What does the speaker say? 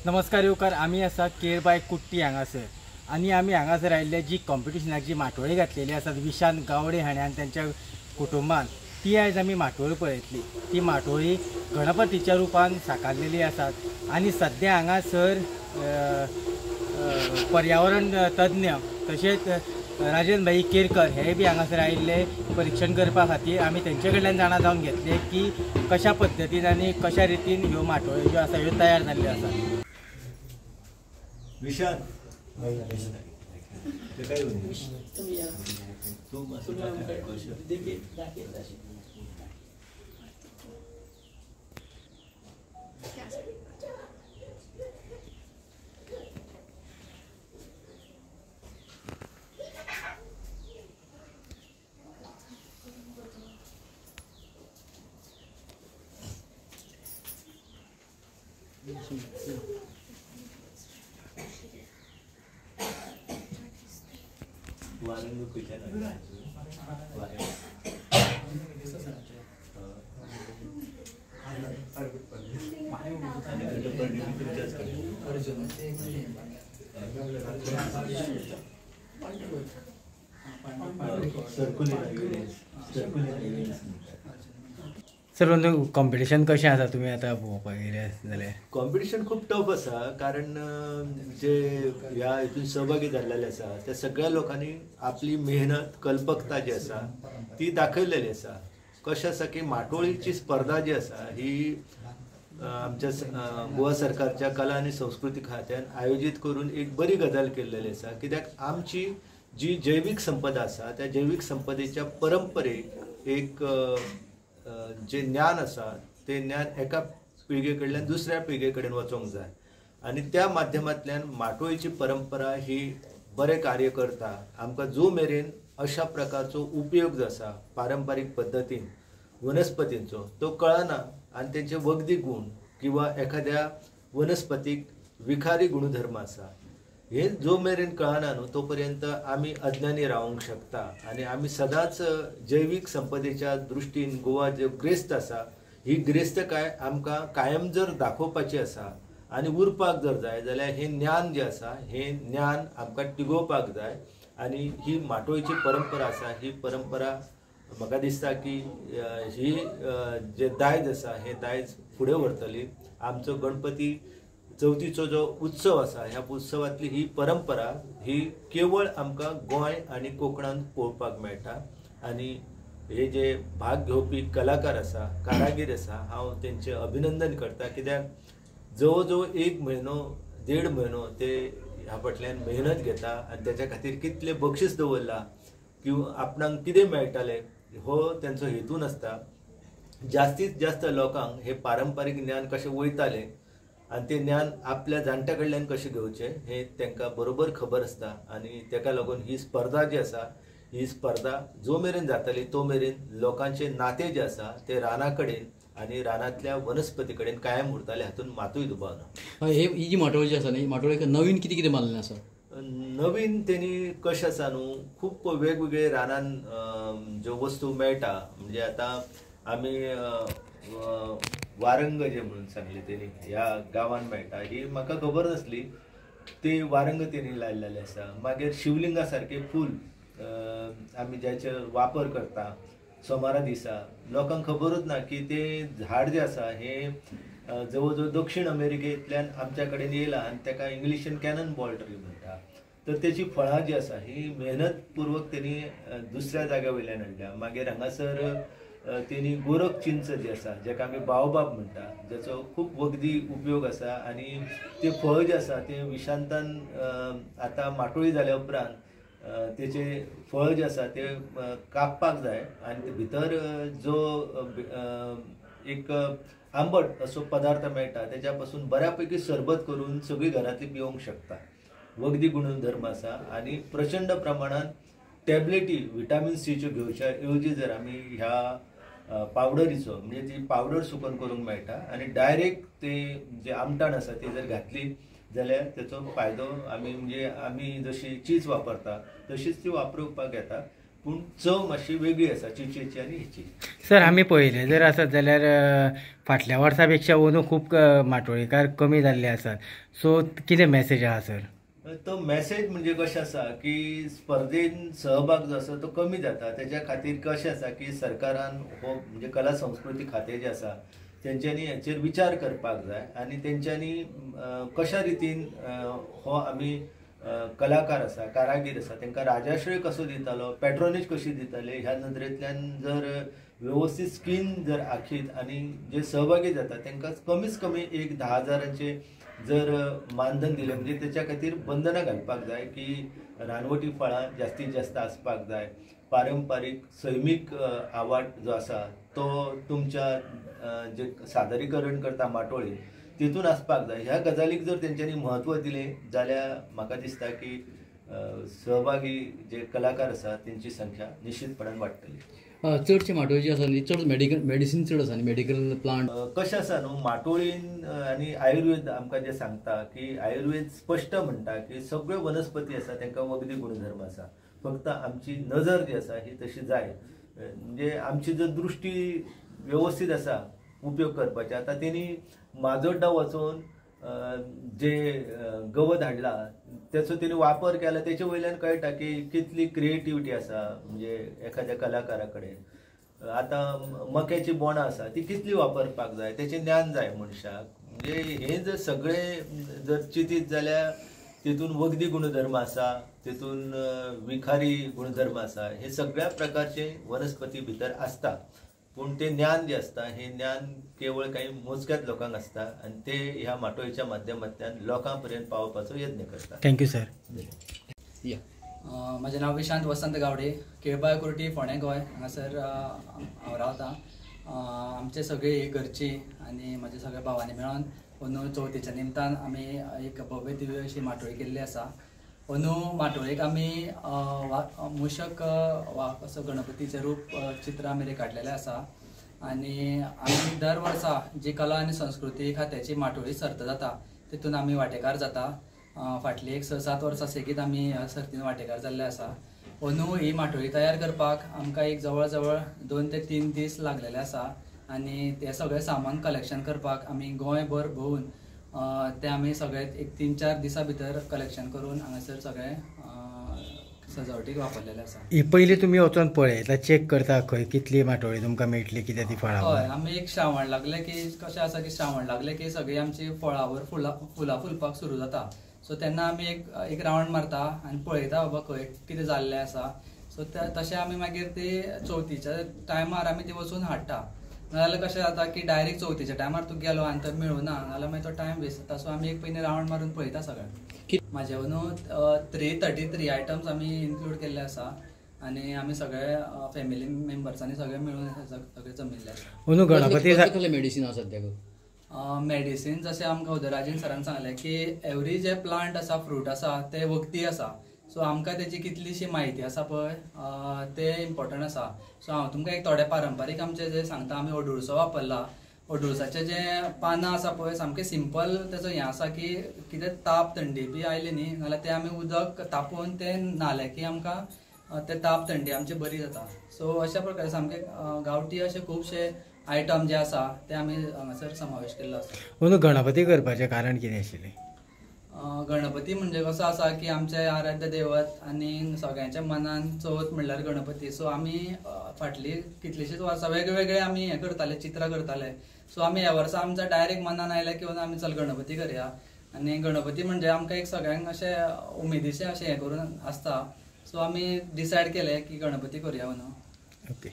नमस्कार येवकार, आम्ही आसा केरबाय कुट्टी हांगासर आणि आम्ही हांगासर आयिल्ले जी कॉम्पिटिशनाक जी माटोळी घातलेली आसा विशांत गावडे हाणें आनी त्यांच्या कुटुंबान ती आयज आमी माटोळी पळयतली। ती माटोळी गणपतीच्या रुपान साकारलेली आसात आणि सध्या हांगासर पर्यावरण तज्ञ तशेंच राजेंद्र भाई केरकर हे बी हांगासर आयिल्ले परीक्षण करपा खातीर। आमी तेंचे कडल्यान जाणा जावन घेतले की कशा पद्दतीन आनी कशा रितीन ह्यो माटोळ्यो ज्यो आसा ह्यो तयार जाल्ल्यो आसात। विशाल वारंग कुठल्या सर म्हणजे कॉम्पिटिशन कशें आसा तुमी आतां पळोवपाक गेले जाल्यार? कॉम्पिटिशन खूप टफ आसा, कारण जे ह्या हितून सहभागी जाल्लेले आसा त्या सगळ्या लोकांनी आपली मेहनत कल्पकता जी आसा ती दाखयलेली आसा। कशें आसा की माटोळीची स्पर्धा जी आसा ही आमच्या गोवा सरकारच्या कला आणि संस्कृती खात्यान आयोजित करून एक बरी गजाल केल्लेली आसा। कित्याक आमची जी जैवीक संपदा आसा त्या जैवीक संपदेच्या परंपरेक एक जे ज्ञान आसा ते ज्ञान एका पिळगे कडल्यान दुसऱ्या पिळगे कडेन वचोंक जाय आणि त्या माध्यमांतल्यान माटोळीची परंपरा ही बरें कार्य करता। आमकां जो मेरेन अशा प्रकारचो उपयोग जो आसा पारंपारीक पद्दतीन वनस्पतींचो तो कळना आणि तेंचे वखदी गुण किंवा एखाद्या वनस्पतीक विखारी गुणधर्म आसा हे जो मेरेन कळना न्हू तो पर्यंत आमी अज्ञानी रावंक शकता। आणि आमी सदांच जैवीक संपदेच्या दृश्टीन गोवा जो ग्रेस्त आसा ही ग्रेस्तकाय आमकां कायम जर दाखोवपाची आसा आणि उरपाक जर जाय जाल्यार हे ज्ञान जे आसा हे ज्ञान आमकां तिगोवपाक जाय। आणि ही माटोळीची परंपरा आसा ही परंपरा म्हाका दिसता की ही जे दायज आसा हे दायज फुडें व्हरतली। आमचो गणपती चवथीचो जो उत्सव आसा ह्या उत्सवातली ही परंपरा ही केवळ आमकां गोंय आणि कोकणांत पळोवपाक मेळटा। आणि हे जे भाग घेवपी कलाकार आसा कारागीर आसा हांव तेंचे अभिनंदन करता, कित्याक जवळ जवळ 1 म्हयनो 1.5 म्हयनो ते ह्या फाटल्यान मेहनत घेता आणि त्याच्या खातीर कितले बक्षीस दवरला किंवा आपणाक कितें मेळटलें हो तेंचो हेतू नासता। जास्तीत जास्त लोकांक हे पारंपारीक ज्ञान कशें वयतालें आणि ते ज्ञान आपल्या जाणट्या कडल्यान कशें घेवचें हे तांकां बरोबर खबर आसता। आणि ताका लागून ही स्पर्धा जी आसा ही स्पर्धा जो मेरेन जातली तो मेरेन लोकांचे नाते जे आसा ते राना कडेन आणि रानातल्या वनस्पती कडेन कायम उरताले, हातून मातूय दुबाव ना। ही जी माटोळी जी आसा न्ही माटोळीक नवीन कितें कितें बांदलें आसा? नवीन तेणी कशें आसा न्हू खूब वेगवेगळे रानान ज्यो वस्तू मेळटा, म्हणजे आतां आमी वारंग जे म्हणून सांगले तेणी ह्या गांवान मेळटा ही म्हाका खबर नासली, ती वारंग तेणी लायलेले आसा। मागीर शिवलिंगा सारखे फूल आमी ज्याचे वापर करता सोमारा दिसा लोकांक खबरूच ना की ते झाड जे आसा हे जवळ जवळ दक्षिण अमेरिकेंतल्यान आमच्या कडेन येयला आणि ताका इंग्लिशीन कॅनन बॉल ट्री म्हणटा। तर तेची फळां जी आसा ही मेहनत पूर्वक तेणी दुसऱ्या जाग्या वयल्यान हाडल्या। मागीर हांगासर तेणी गोरख चिंच जी आसा जाका आमी बाओबाब म्हणटा जाचो खूब वखदी उपयोग आसा आणि ते फळ जे आसा ते विशांतान आतां माटोळी जाल्या उपरांत तेचे फळ जे आसा ते कापपाक जाय आणि भितर जो एक आंबट असो पदार्थ मेळटा तेच्या पासून बऱ्यापैकी सरबत करून सगळी घरातली पिवंक शकता। वखदी गुणधर्म आसा आणि प्रचंड प्रमाणात टॅबलेटी विटामिन सीच्यो घेवच्या ऐवजी जर आमी ह्या पावडरीचो म्हणजे ती पावडर सुकन करूंक मेळटा आणि डायरेक्ट ते जे आमटाण आसा ती जर घातली जाल्यार त्याचो फायदो आमी म्हणजे आमी जशी चीज वापरता तशीच ती वापरपाक येता। पूण चव मातशी वेगळी आसा चिचेची आनी हेची. सर आमी पळयलें जर आसत जाल्यार फाटल्या वर्सा पेक्षा अंदू खूब माटोळेकार कमी जाल्ले आसात. सो कितें मॅसेज आहा सर? तो मॅसेज म्हणजे कशें आसा की स्पर्धेन सहभाग जो आसा तो कमी जाता. तेच्या खातीर कशें आसा की सरकारान हो म्हणजे कला संस्कृती खातें जें आसा तेंच्यांनी हेचेर विचार करपाक जाय आनी तेंच्यांनी कशा रितीन हो आमी कलाकार आसा कारागीर आसा तांकां राजाश्रय कसो दितालो पॅट्रोनेज कशी दिताले ह्या नदरेंतल्यान जर व्यवस्थीत स्कीम जर आखीत आनी जे सहभागी जाता तांकां कमीच कमी एक 10,000चे जर मानधन दिलें म्हणजे त्याच्या खातीर बंधनां घालपाक जाय की रानवटी फळां जास्तीत जास्त आसपाक जाय. पारंपारीक सैमीक आवाठ जो आसा तो तुमच्या जे सादरीकरण करता माटोळी तितून आसपाक जाय. ह्या गजालीक जर तेंच्यांनी म्हत्व दिलें जाल्यार म्हाका दिसता की सहभागी जे कलाकार आसा तेंची संख्या निश्चितपणान वाडटली. चडशे माटोळी जी आसा न्ही चड मेडिसीन चड आसा न्ही मेडिकल प्लांट. कशें आसा न्हू माटोळीन आनी आयुर्वेद आमकां जे सांगता की आयुर्वेद स्पश्ट म्हणटा की सगळ्यो वनस्पती आसा तांकां वखदी गुणधर्म आसा. फक्त आमची नजर जी आसा ही तशी जाय म्हणजे आमची जर दृश्टी व्यवस्थीत आसा उपयोग करपाचे. आतां तेणी माजोड्डा वचून जे गवत हाडला त्याचो तेणी वापर केला तेचे वयल्यान कळटा की कितली क्रिएटिविटी आसा म्हणजे एखाद्या कलाकारा कडेन. आतां मक्याची बोंडां आसा ती कितली वापरपाक जाय तेचें ज्ञान जाय मनशाक. म्हणजे हे जर सगळें जर चिंतीत जाल्यार तितून वखदी गुणधर्म आसा तितून विखारी गुणधर्म आसा हे सगळ्या प्रकारचे वनस्पती भितर आसता. पूण ते ज्ञान जे आसता हे ज्ञान केवळ काही मोजक्याच लोकांक आसता आनी ते ह्या माटोळीच्या माध्यमांतल्यान लोकां पर्यंत पावपाचो यत्न करता. Thank you sir. म्हजें नांव विशांत वसंत गावडे, केळबाय कुर्टी फोंडे गोंय हांगासर हांव रावतां. आमचे सगळे घरची आनी म्हज्या सगळ्या भावांनी मेळोन अंदू चवथीच्या निमतान आमी एक भव्य दिव्य अशी माटोळी केल्ली आसा. अंदू माटोळेक आमी मुशक वा असो गणपतीचें रूप चित्र आमी रेखाटलेलें आसा आनी आमी दर वर्सा जी कला आनी संस्कृती खात्याची माटोळी सर्त जाता तितून आमी वांटेकार जाता. फाटली एक 6-7 वर्सां सेगीत आमी ह्या सर्तीन वांटेकार जाल्ले आसा. अंदू ही माटोळी तयार करपाक आमकां एक जवळ जवळ 2 ते 3 दीस लागलेले आसा आनी ते सगळें सामान कलेक्शन करपाक आमी गोंयभर भोंवून ते आमी सगळे एक 3-4 दिसां भितर कलेक्शन करून हांगासर सगळे सजावटीक वापरलेले आसा. ही पयलीं तुमी वचून पळयता चॅक करता खंय कितली माटोळी तुमकां मेळटली कितें ती फळां. हय आमी एक श्रावण लागले की कशें आसा की श्रावण लागले की सगळी आमची फळावर फुलां फुलपाक सुरू जाता. सो तेन्ना आमी एक रावंड मारता आनी पळयता बाबा खंय कितें जाल्लें आसा. सो तशें आमी मागीर ती चवथीच्या टायमार आमी ती वचून हाडटा. नाजाल्यार कशें जाता की डायरेक्ट चवथीच्या टायमार तूं गेलो आनी तो मेळूना नाजाल्यार मागीर तो टायम वेस्ट जाता. सो आमी एक पयलीं रावंड मारून पळयता सगळें. म्हाजे अंदू 333 आयटम्स आमी इन्क्लूड केल्ले आसा आनी आमी सगळे फॅमिली मेंबर्सांनी सगळे मेळून सगळे जमिल्ले आसा. अंदू गणपती मेडिसीन आसा सद्याक मेडिसीन जशें आमकां उदराजीन सरान सांगलें की एवरी जे प्लांट आसा फ्रूट आसा ते वखदी आसा. सो आमकां तेची कितलीशी म्हायती आसा पळय ते इम्पॉर्टंट आसा. सो हांव तुमकां एक थोडे पारंपारीक आमचे जे सांगता. आमी अडुळसो वापरला. अडुळसाचे जे पानां आसा पळय सामकें सिंपल तेचो हें आसा की कितें ताप थंडी बी आयली न्ही जाल्यार ते आमी उदक तापोवन ते न्हाले की आमकां ते ताप थंडी आमची बरी जाता. सो अशा प्रकारे सामके गांवठी अशे खुबशे आयटम जे आसा ते आमी हांगासर समावेश केल्लो आसा. अंदू गणपती करपाचें कारण कितें आशिल्लें? गणपती म्हणजे कसो आसा की आमचे आराध्य दैवत आनी सगळ्यांच्या मनान चवथ म्हणल्यार गणपती. सो आमी फाटली कितलीशीच वर्सां वेगवेगळे आमी हें करताले चित्रां करताले. सो आमी ह्या वर्सा आमच्या डायरेक्ट मनान आयलें की आमी चल गणपती करया. आनी गणपती म्हणजे आमकां एक सगळ्यांक अशें उमेदीचें अशें हें करून आसता. सो आमी डिसायड केलें की गणपती करया म्हणून. ओके.